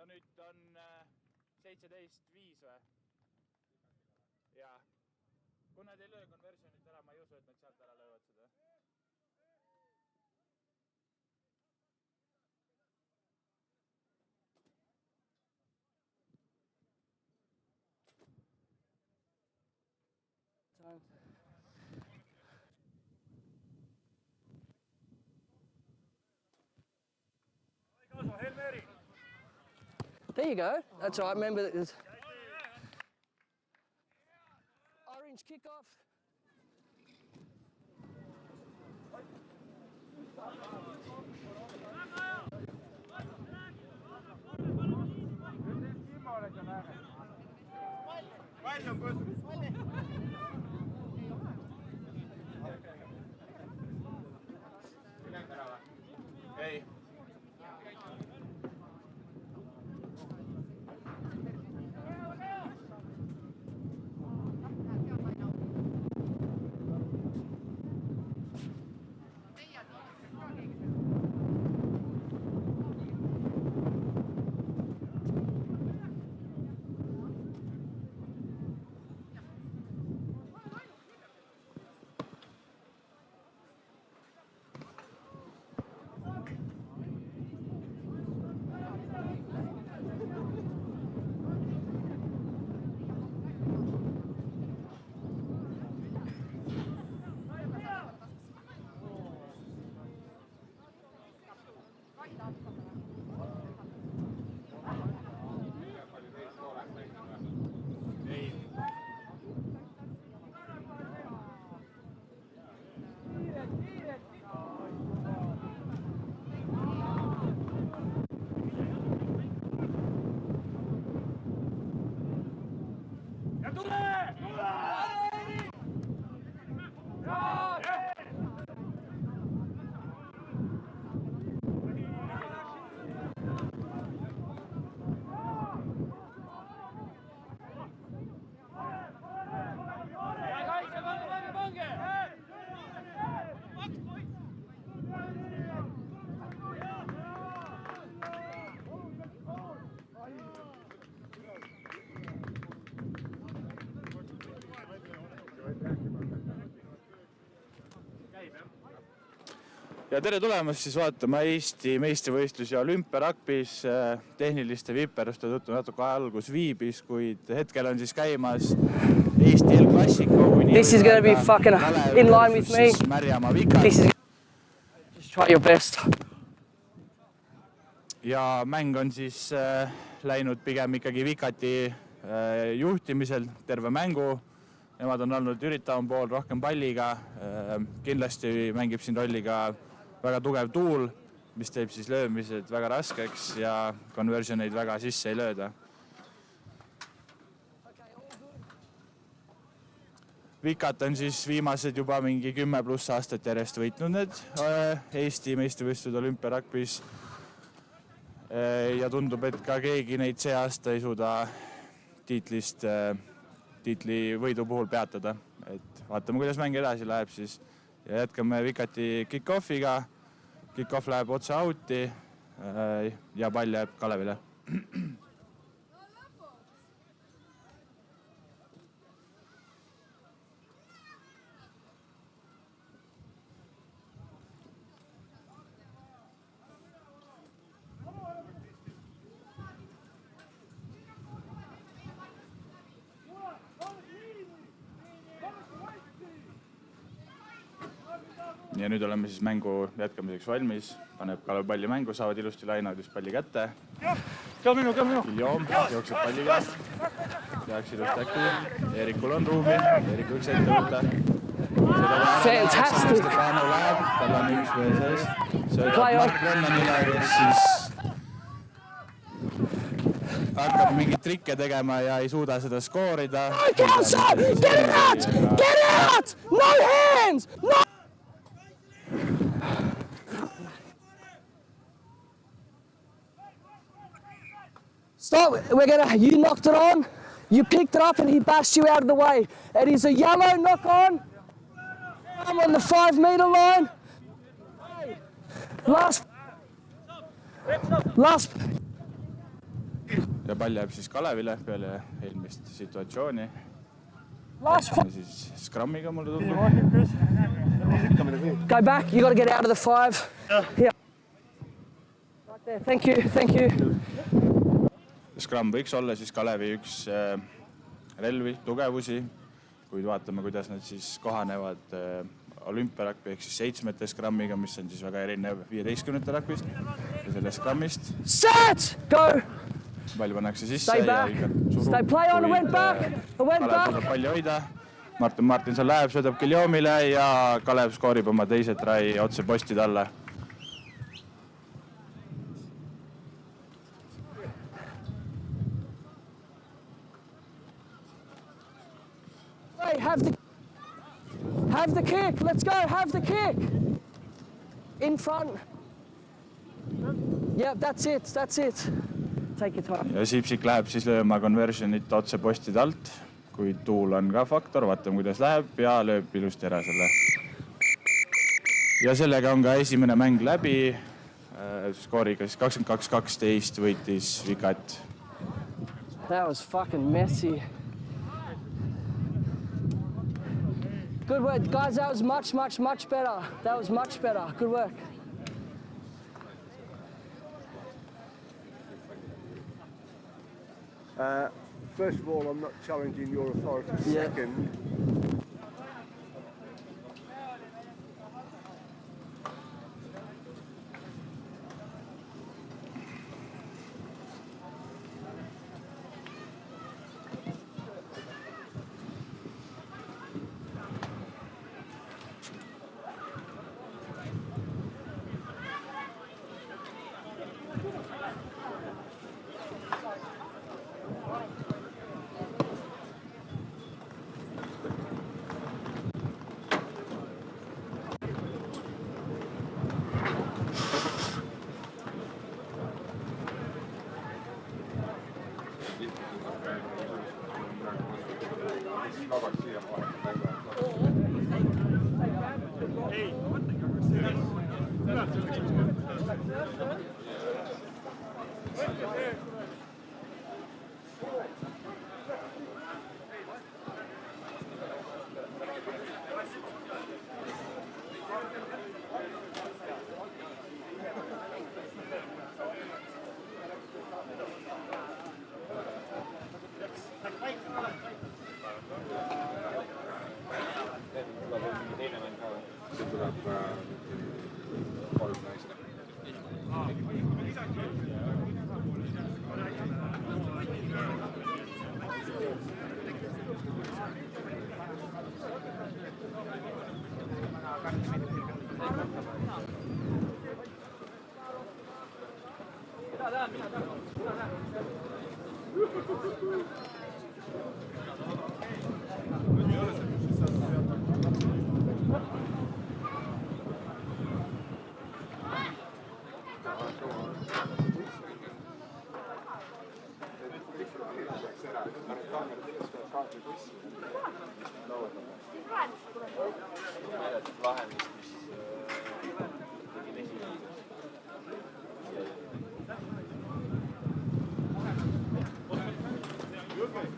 nüüd on 17:5 või? Jaa. Kui nad ei löö konversionit ära, ma ei usu, et nad sealt ära löövad seda. There you go. That's all right. Remember that. Orange kickoff. Ei. Ja tere tulemast siis vaatama Eesti meistrivõistlusi olümpiaragbis. Tehniliste viperuste tõttu natuke algus viibis, kuid hetkel on siis käimas Eesti L-klassika. This is going to be fucking in line with me. This is just try your best. Ja mäng on siis läinud pigem ikkagi Vikati juhtimisel terve mängu. Nemad on olnud üritavam pool rohkem palliga. Kindlasti mängib siin rolli ka väga tugev tuul, mis teeb siis löömised väga raskeks ja konversioneid väga sisse ei lööda. Vikat on siis viimased juba mingi 10+ aastat järjest võitnud need Eesti meistrivõistlused olümpiaragbis. Ja tundub, et ka keegi neid see aasta ei suuda tiitli võidu puhul peatada. Et vaatame, kuidas mäng edasi läheb siis. Ja jätkame Vikati kick-offiga. Kick-off läheb otse outi ja pall jääb Kalevile. Ja nüüd oleme siis mängu jätkamiseks valmis. Paneb Kalev palli mängu, saavad ilusti lainadus palli kätte. Minu. Iljoom jookseb palliga. Tehakse ilusti äkki. Eerikul on ruumi. Eerik võiks ette võtta. Fantastic. Stefano läheb. Tal on üks veel sees. Söödab Mark Lennonile, kes siis hakkab mingit trikke tegema ja ei suuda seda skoorida. Get out! No hands! No! Stop, you knocked it on, you picked it up and he bashed you out of the way. It is a yellow knock on. I'm on the 5-meter line. ja pall jääb siis Kalevile peale eelmist situatsiooni. Last Läksime siis Scrummiga, mulle tundub. Go back. You got to get out of the 5. Here. Right there. Thank you. Thank you. Scrum võiks olla siis Kalevi üks relvi, tugevusi, kuid vaatame, kuidas nad siis kohanevad olümpiarakvi ehk siis 7 Scrummiga, mis on siis väga erinev 15 rakvist ja sellest Scrummist. Set! Go! Pall pannakse sisse Stay ja back. Stay play on. I went back. I went Kalev back. suudab palli hoida. Martinson läheb, sõidab Guillaume'ile ja Kalev skoorib oma teise trai otse posti talle. Hey, have the kick. Let's go. Have the kick. In front. Yeah, that's it. That's it. Take your time. Ja Sipsik läheb siis lööma conversionit otse postide alt, kuid tuul on ka faktor, vaatame, kuidas läheb ja lööb ilusti ära selle. Ja sellega on ka esimene mäng läbi. Skooriga siis 22-12 võitis Vikat. That was fucking messy. Good work, guys. That was much better. That was much better. Good work. First of all, I'm not challenging your authority. Yeah. Second,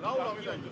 laula midagi.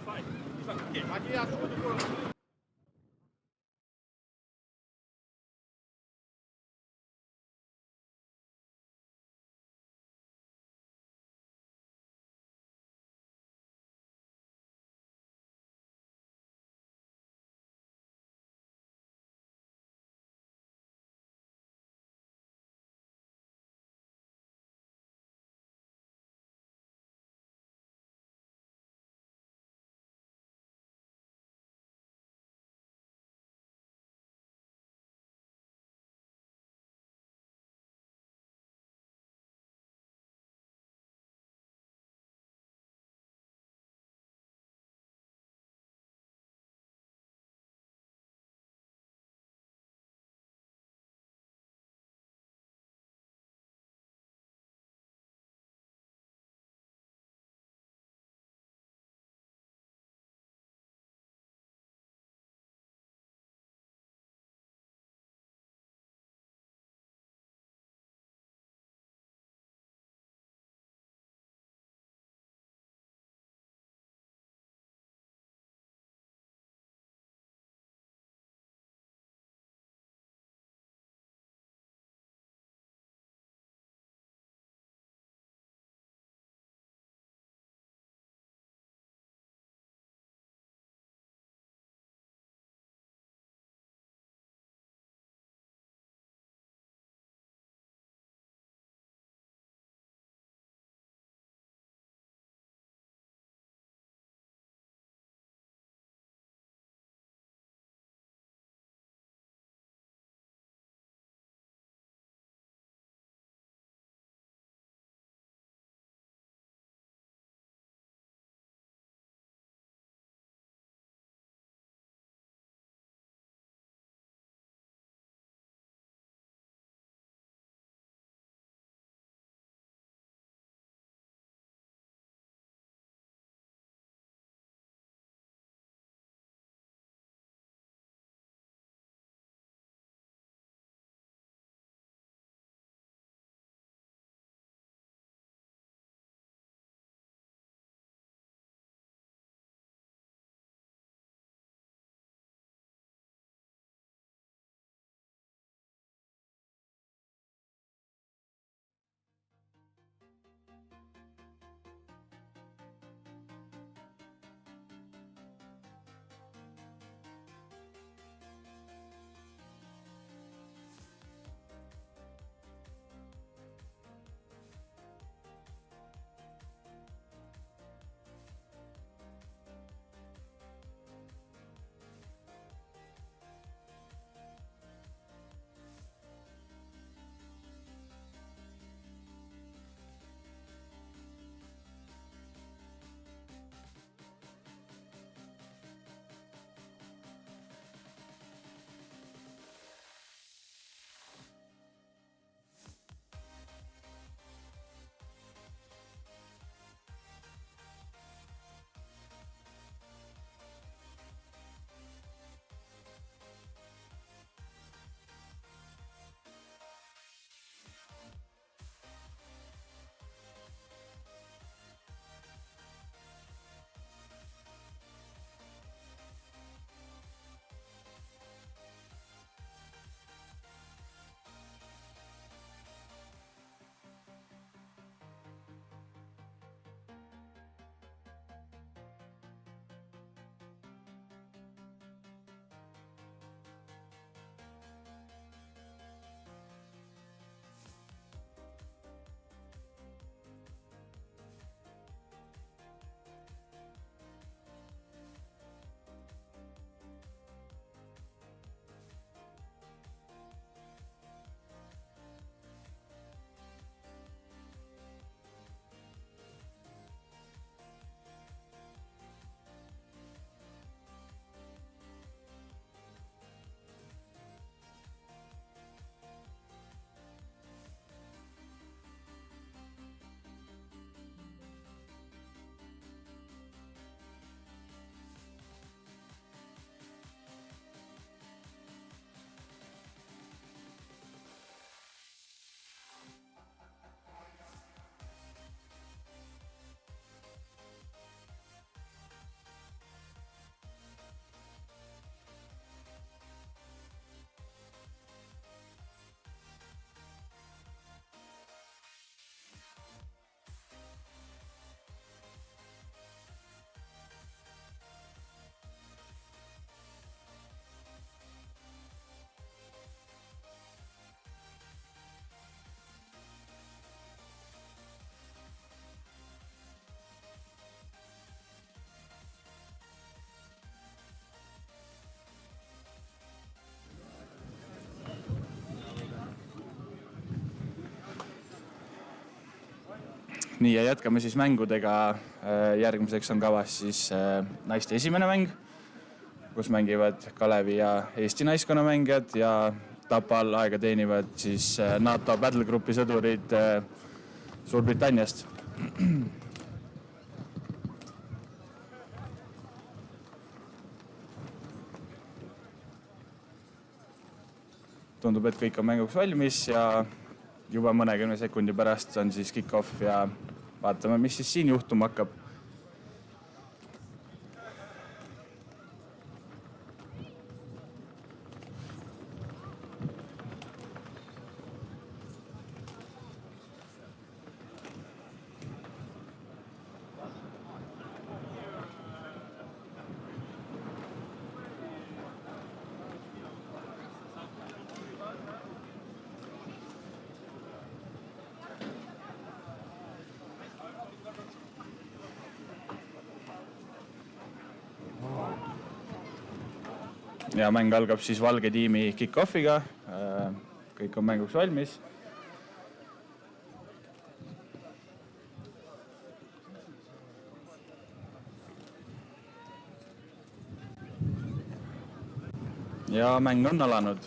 nii, ja jätkame siis mängudega. Järgmiseks on kavas siis naiste esimene mäng, kus mängivad Kalevi ja Eesti naiskonnamängijad ja Tapal aega teenivad siis NATO Battlegroupi sõdurid Suurbritanniast. Tundub, et kõik on mänguks valmis ja juba mõnekümne sekundi pärast on siis kick-off ja vaatame, mis siis siin juhtuma hakkab. Ja mäng algab siis valge tiimi kick-offiga. Kõik on mänguks valmis. Ja mäng on alanud.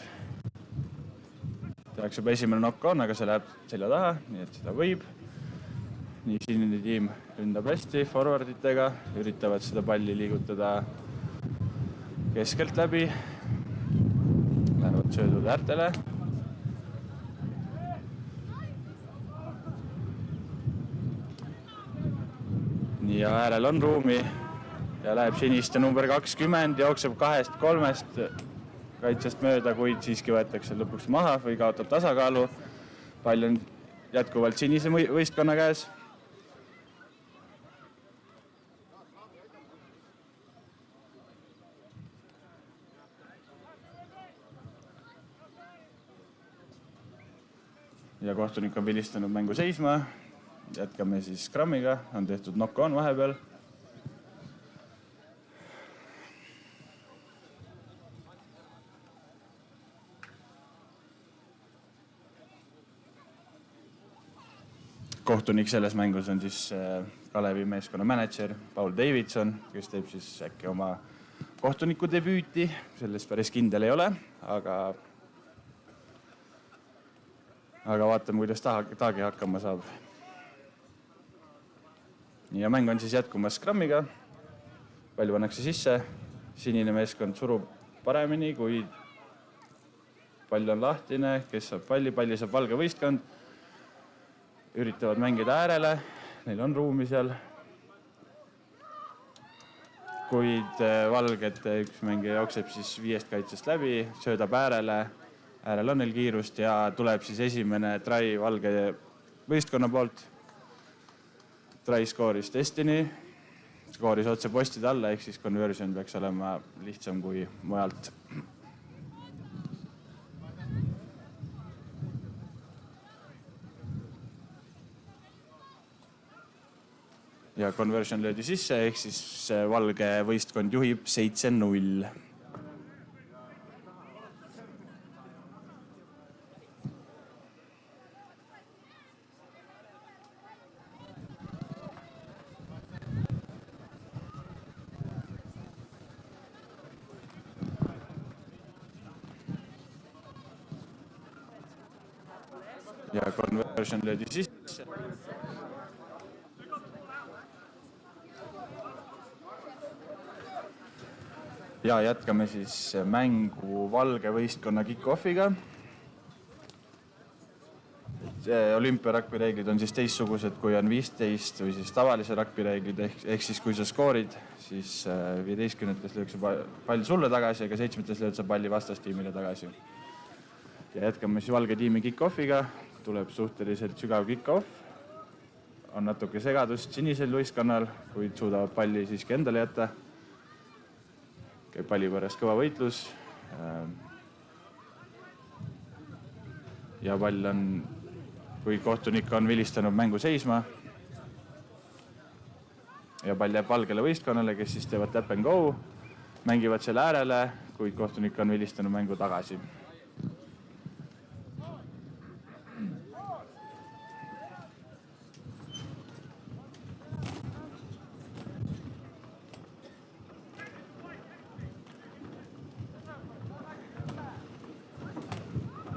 Tehakse juba esimene knock-on, aga see läheb selja taha, nii et seda võib. Nii, sinine tiim ründab hästi forwarditega, üritavad seda palli liigutada keskelt läbi, lähevad söödud äärtele. Nii, ja äärel on ruumi ja läheb siniste number 20, jookseb 2-3 kaitsest mööda, kuid siiski võetakse lõpuks maha või kaotab tasakaalu. Pall on jätkuvalt sinise võistkonna käes. Ja kohtunik on vilistanud mängu seisma. Jätkame siis scrummiga, on tehtud knock-on vahepeal. Kohtunik selles mängus on siis Kalevi meeskonna manager Paul Davidson, kes teeb siis äkki oma kohtuniku debüüti. Sellest päris kindel ei ole, aga vaatame, kuidas taagi hakkama saab. Ja mäng on siis jätkumas scrummiga. Pall pannakse sisse. Sinine meeskond surub paremini, kui pall on lahtine. Kes saab palli? Palli saab valge võistkond. Üritavad mängida äärele. Neil on ruumi seal. Kuid valgete üks mängija jookseb siis 5 kaitsest läbi, söödab äärele. Äärel on neil kiirust ja tuleb siis esimene try valge võistkonna poolt. Try skooris Destiny. Skooris otse postide alla, ehk siis conversion peaks olema lihtsam kui mujalt. Ja conversion löödi sisse, ehk siis valge võistkond juhib 7-0. Ja conversion löödi sisse. Ja jätkame siis mängu valge võistkonna kick-offiga. Olümpia rugby reeglid on siis teistsugused, kui on 15 või siis tavalise rugby reeglid, ehk siis kui sa skoorid, siis 15-tes lööks pall sulle tagasi, aga 7-tes lööd sa palli vastastiimile tagasi. Ja jätkame siis valge tiimi kick-offiga. Tuleb suhteliselt sügav kick-off. On natuke segadust sinisel võistkonnal, kuid suudavad palli siiski endale jätta. Käib palli pärast kõva võitlus. Ja pall on, kui kohtunik on vilistanud mängu seisma. Ja pall jääb valgele võistkonnale, kes siis teevad tap and go. Mängivad selle äärele, kuid kohtunik on vilistanud mängu tagasi.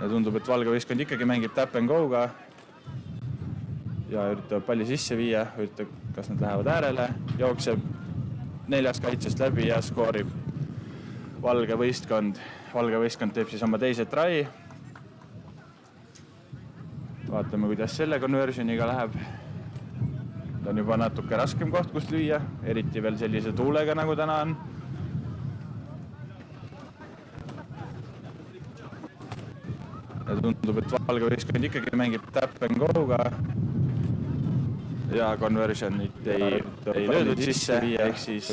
ja tundub, et valge võistkond ikkagi mängib tap and go'ga ja üritab palli sisse viia, üritab, kas nad lähevad äärele, jookseb 4 kaitsest läbi ja skoorib valge võistkond. Valge võistkond teeb siis oma teise try. Vaatame, kuidas selle conversioniga läheb. Ta on juba natuke raskem koht, kus lüüa, eriti veel sellise tuulega, nagu täna on. Ja tundub, et valge võistkond ikkagi mängib tap and go'ga ja conversionit ei löödud sisse, ehk siis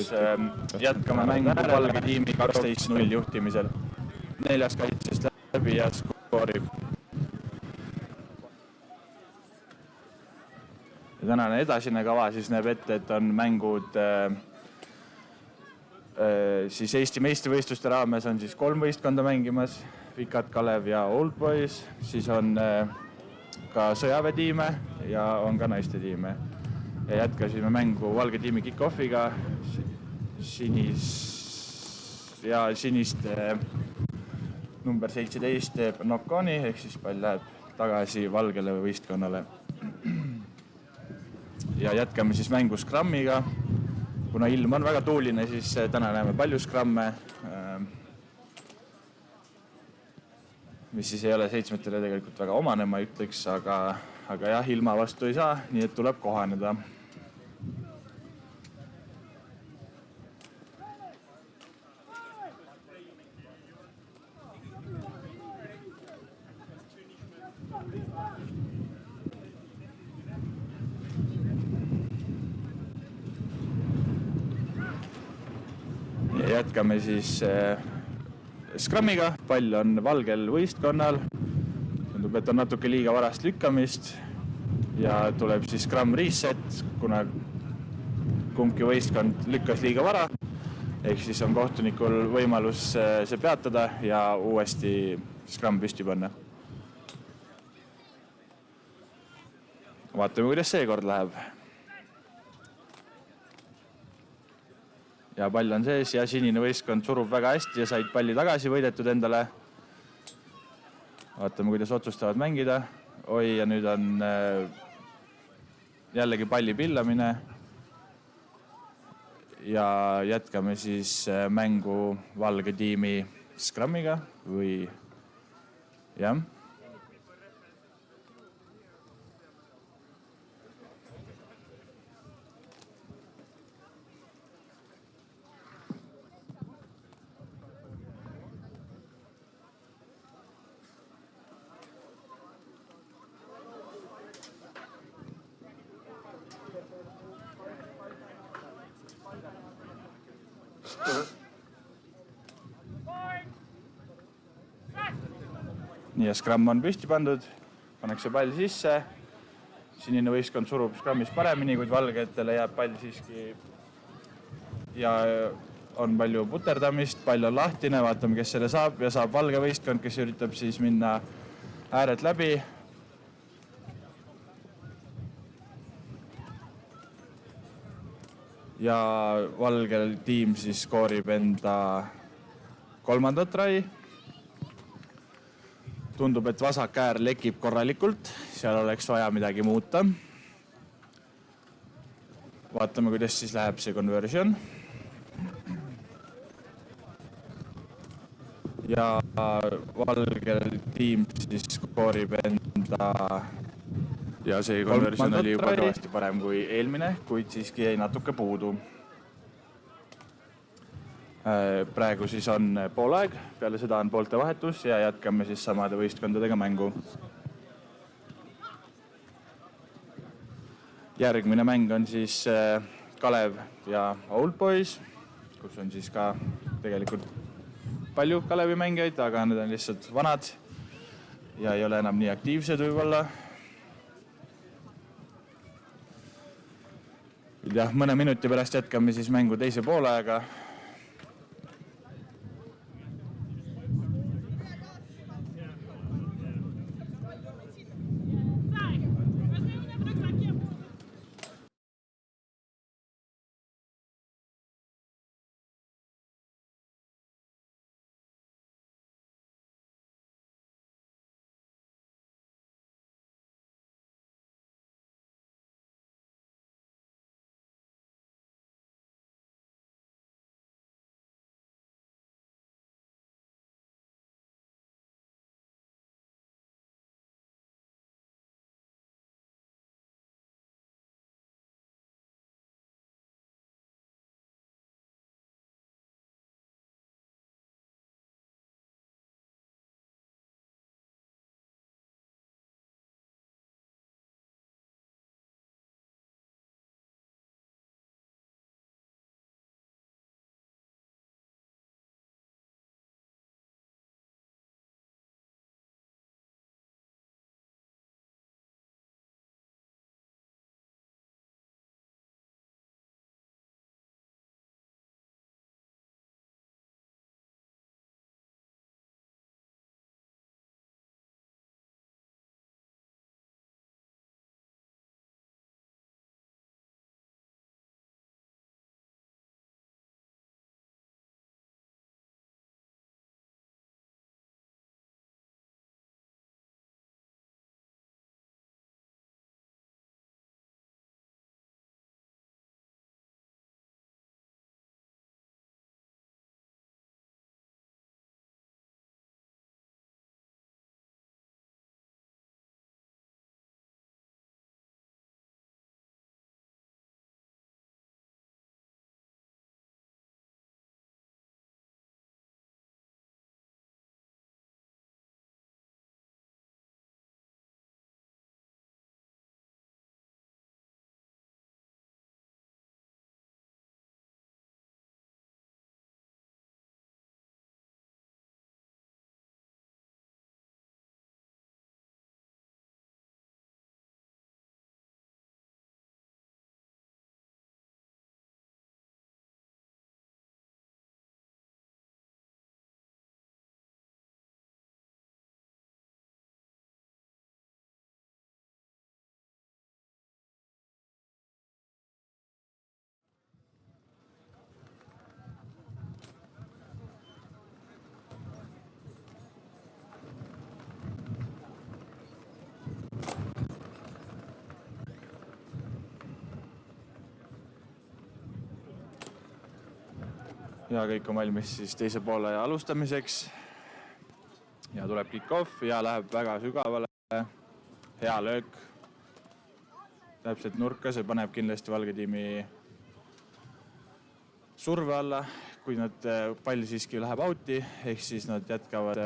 jätkame mängu valge tiimi 12-0 juhtimisel. 4 kaitsest läbi ja skoorib. Ja tänane edasine kava siis näeb ette, et on mängud siis Eesti meistrivõistluste raames on siis 3 võistkonda mängimas, Vikat, Kalev ja Old Boys, siis on ka sõjaväetiime ja on ka naiste tiime. Ja jätkasime mängu valge tiimi kick-offiga siniste number 17 teeb knock-on'i, ehk siis pall läheb tagasi valgele võistkonnale. Ja jätkame siis mängu scrummiga. Kuna ilm on väga tuuline, siis täna näeme palju scrumme, mis siis ei ole 7-tele tegelikult väga omane, ma ütleks, aga jah, ilma vastu ei saa, nii et tuleb kohaneda. Ja jätkame siis scrummiga, pall on valgel võistkonnal, tundub, et on natuke liiga varast lükkamist ja tuleb siis scrum reset, kuna kumbki võistkond lükkas liiga vara, ehk siis on kohtunikul võimalus see peatada ja uuesti scrum püsti panna. Vaatame, kuidas seekord läheb. Ja pall on sees ja sinine võistkond surub väga hästi ja said palli tagasi võidetud endale. Vaatame, kuidas otsustavad mängida. Oi, ja nüüd on jällegi palli pillamine. Ja jätkame siis mängu valge tiimi scrummiga või jah. Nii ja scrum on püsti pandud, pannakse pall sisse, sinine võistkond surub scrummis paremini, kuid valgetele jääb pall siiski ja on palju puterdamist, pall on lahtine, vaatame, kes selle saab ja saab valge võistkond, kes üritab siis minna ääred läbi. Ja valgel tiim siis skoorib enda 3. try. Tundub, et vasak äär lekib korralikult, seal oleks vaja midagi muuta. Vaatame, kuidas siis läheb see conversion. Ja valgel tiim siis skoorib enda ja see conversion oli juba kõvasti parem kui eelmine, kuid siiski jäi natuke puudu. Praegu siis on poolaeg, peale seda on poolte vahetus ja jätkame siis samade võistkondadega mängu. Järgmine mäng on siis Kalev ja Old Boys, kus on siis ka tegelikult palju Kalevi mängijaid, aga need on lihtsalt vanad ja ei ole enam nii aktiivsed võib-olla. Ja mõne minuti pärast jätkame siis mängu teise poolaega. Ja kõik on valmis siis teise poole alustamiseks. Ja tuleb kick-off ja läheb väga sügavale. Hea löök. Täpselt nurka, see paneb kindlasti Valge tiimi surve alla, kui pall siiski läheb out'i, ehk siis nad jätkavad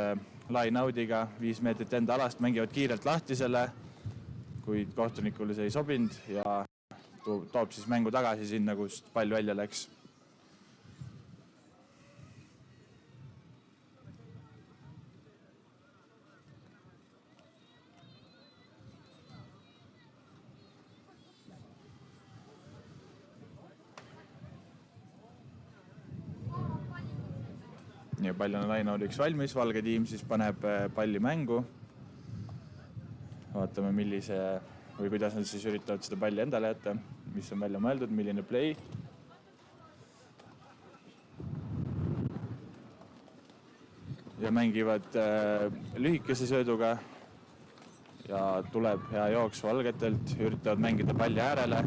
line out'iga 5 meetrit enda alast, mängivad kiirelt lahti selle, kuid kohtunikule see ei sobinud ja toob siis mängu tagasi sinna, kust pall välja läks. Ja pall on line-out'iks valmis, Valge tiim siis paneb palli mängu. Vaatame, kuidas nad siis üritavad seda palli endale jätta, mis on välja mõeldud, milline play. Ja mängivad lühikese sööduga ja tuleb hea jooks valgetelt, üritavad mängida palli äärele.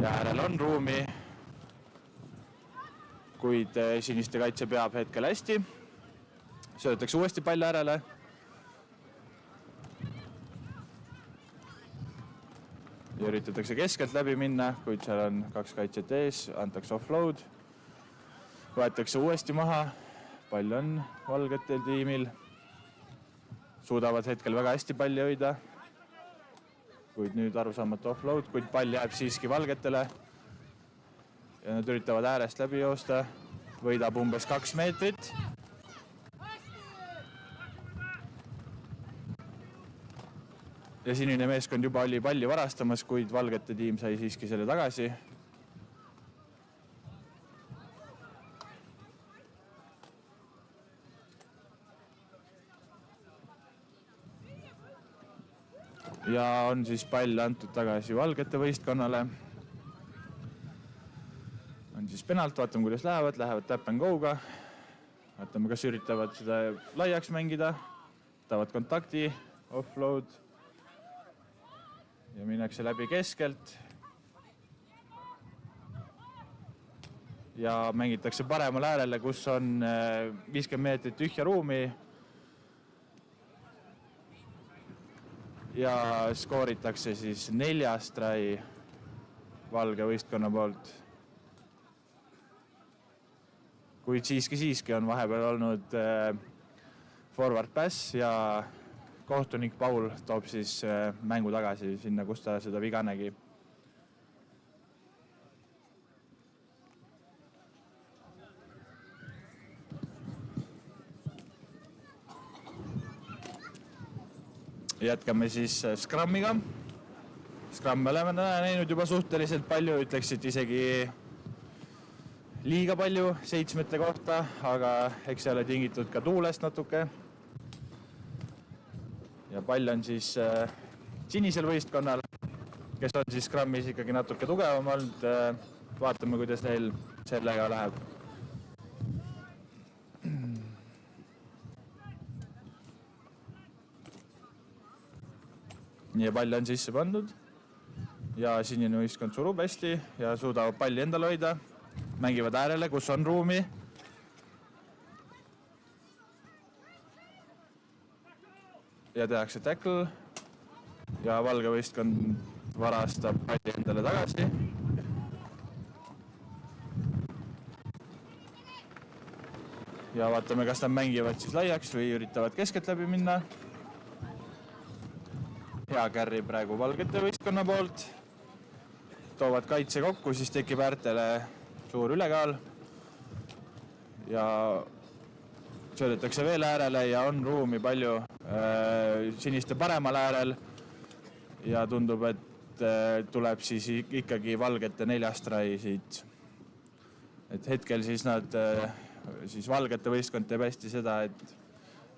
Ja äärel on ruumi. Kuid siniste kaitse peab hetkel hästi. Söödetakse uuesti palli äärele. Ja üritatakse keskelt läbi minna, kuid seal on 2 kaitset ees, antakse offload. Võetakse uuesti maha. Pall on valgetel tiimil. Suudavad hetkel väga hästi palli hoida. Kuid nüüd arusaamatu offload, kuid pall jääb siiski valgetele. Ja nad üritavad äärest läbi joosta, võidab umbes 2 meetrit. Ja sinine meeskond juba oli palli varastamas, kuid valgete tiim sai siiski selle tagasi. Ja on siis pall antud tagasi valgete võistkonnale. On siis penalt, vaatame, kuidas lähevad tap and go'ga. Vaatame, kas üritavad seda laiaks mängida. Võtavad kontakti, offload. Ja minnakse läbi keskelt. Ja mängitakse paremal äärele, kus on 50 meetrit tühja ruumi. Ja skooritakse siis 4 try valge võistkonna poolt. Kuid siiski on vahepeal olnud forward pass ja kohtunik Paul toob siis mängu tagasi sinna, kus ta seda viga nägi. Jätkame siis scrummiga. Scrum oleme täna näinud juba suhteliselt palju, ütleksid isegi liiga palju 7 kohta, aga eks see ole tingitud ka tuulest natuke. Ja pall on siis sinisel võistkonnal, kes on siis scrummis ikkagi natuke tugevam olnud. Vaatame, kuidas neil sellega läheb. Nii pall on sisse pandud ja sinine võistkond surub hästi ja suudavad palli endale hoida. Mängivad äärele, kus on ruumi. Ja tehakse tackle ja valge võistkond varastab palli endale tagasi. Ja vaatame, kas nad mängivad siis laiaks või üritavad keskelt läbi minna. Hea carry praegu valgete võistkonna poolt. Toovad kaitse kokku, siis tekib äärtele suur ülekaal ja söödetakse veel äärele ja on ruumi palju siniste paremal äärel ja tundub, et tuleb siis ikkagi valgete 4 try siit. Et hetkel siis siis valgete võistkond teeb hästi seda, et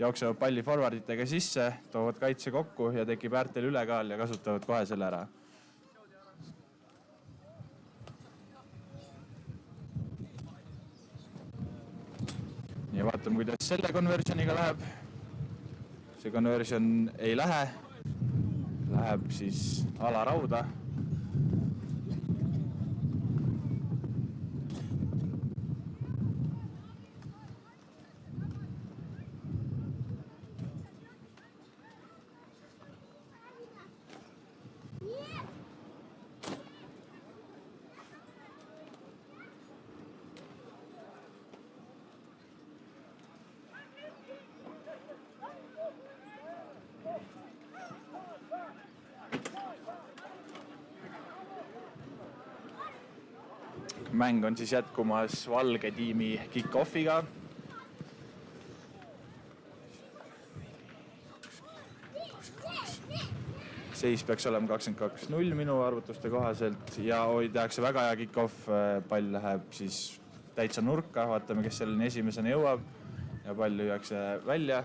jooksevad palli forwarditega sisse, toovad kaitse kokku ja tekib äärtel ülekaal ja kasutavad kohe selle ära. Ja vaatame, kuidas selle conversioniga läheb. See conversion ei lähe. Läheb siis alarauda. mäng on siis jätkumas valge tiimi kick-offiga. Seis peaks olema 22-0 minu arvutuste kohaselt ja tehakse väga hea kick-off. Pall läheb siis täitsa nurka, vaatame, kes selleni esimesena jõuab ja pall lüüakse välja.